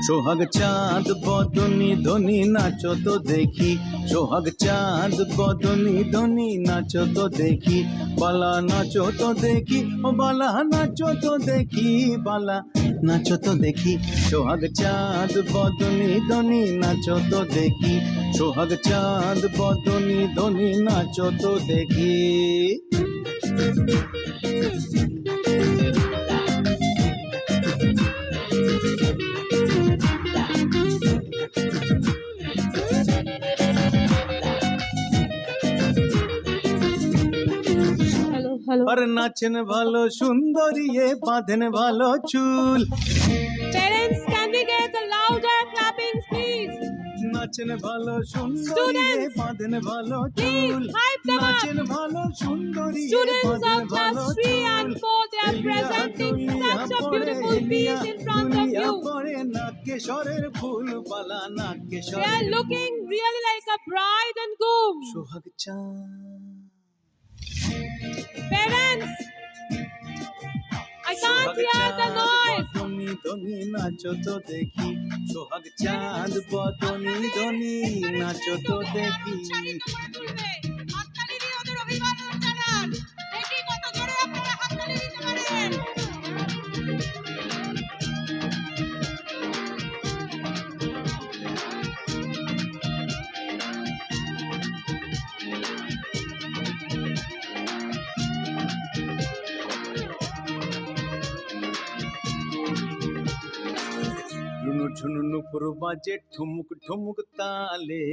সোহাগ চাঁদ বদনি ধনি নাচো তো দেখি, সোহাগ চাঁদ বদনি ধনি নাচো তো দেখি, বালা নাচো তো দেখি, ও বালা নাচো তো দেখি, বালা নাচো তো দেখি। সোহাগ চাঁদ বদনি ধনি নাচো তো দেখি, সোহাগ চাঁদ বদনি ধনি নাচো তো দেখি। আর নাচেন ভালো সুন্দরী, বাঁধেন ভালো চুল। Parents, can we get a louder clapping, please? নাচেন ভালো সুন্দরী, বাঁধেন ভালো চুল। Please hype them up. নাচেন ভালো সুন্দরী, Students বাঁধেন of class ভালো 3 and চুল। 4, they are presenting such a beautiful piece in front of you. পরে নাগেশ্বরের ফুল বালা, They নাগেশ্বরের are looking really like a bride and groom. সোহাগ চাঁদ। Parents, I can't hear the noise. বদনি ধনি নাচো তো দেখি, সোহাগ চাঁদ বদনি ধনি নাচো তো দেখি। রুনুর ঝুনুর নুপুর বাজে ঠুমুক ঠুমুক তালে,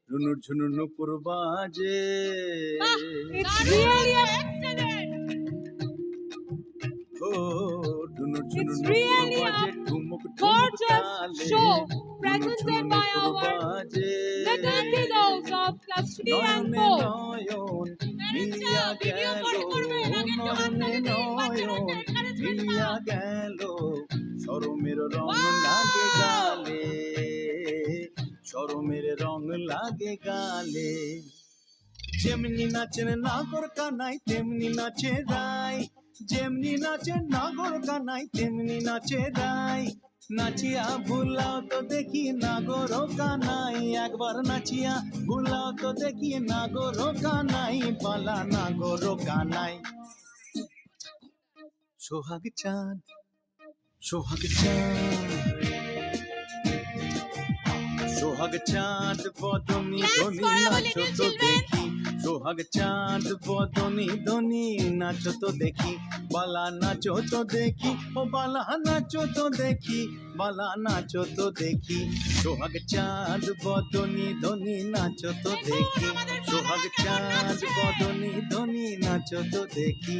রুনুর ঝুনুর নুপুর বাজে। It's really excellent. ও রুনুর ঝুনুর It's নুপুর really a বাজে ঠুমুক ঠুমুক gorgeous তালে, show রুনুর presented ঝুনুর by নুপুর our বাজে। little kiddos of class 3 and নয়নে 4. নয়ন মিলিয়া গেল, নয়নে নয়ন মিলিয়া গেল, শরমের রং লাগে গালে, শরমের রং লাগে গালে। যেমনি নাচেন নাগর কানাই তেমনি নাচে রাই, যেমনি নাচে নাগর কানাই তেমনি নাচে রাই। নাচিয়া ভুলাও তো দেখি নাগর কানাই, একবার নাচিয়া ভুলাও তো দেখি নাগর কানাই, বালা নাগর কানাই। সোহাগ চাঁদ, সোহাগ চাঁদ, সোহাগ চাঁদ বদনি ধনি নাচো তো দেখি, সোহাগ চাঁদ বদনি ধনি নাচো তো দেখি, বালা নাচো তো দেখি, ও বালা নাচো তো দেখি, বালা নাচো তো দেখি। সোহাগ চাঁদ বদনি ধনি নাচো তো দেখি, সোহাগ চাঁদ বদনি ধনি নাচো তো দেখি।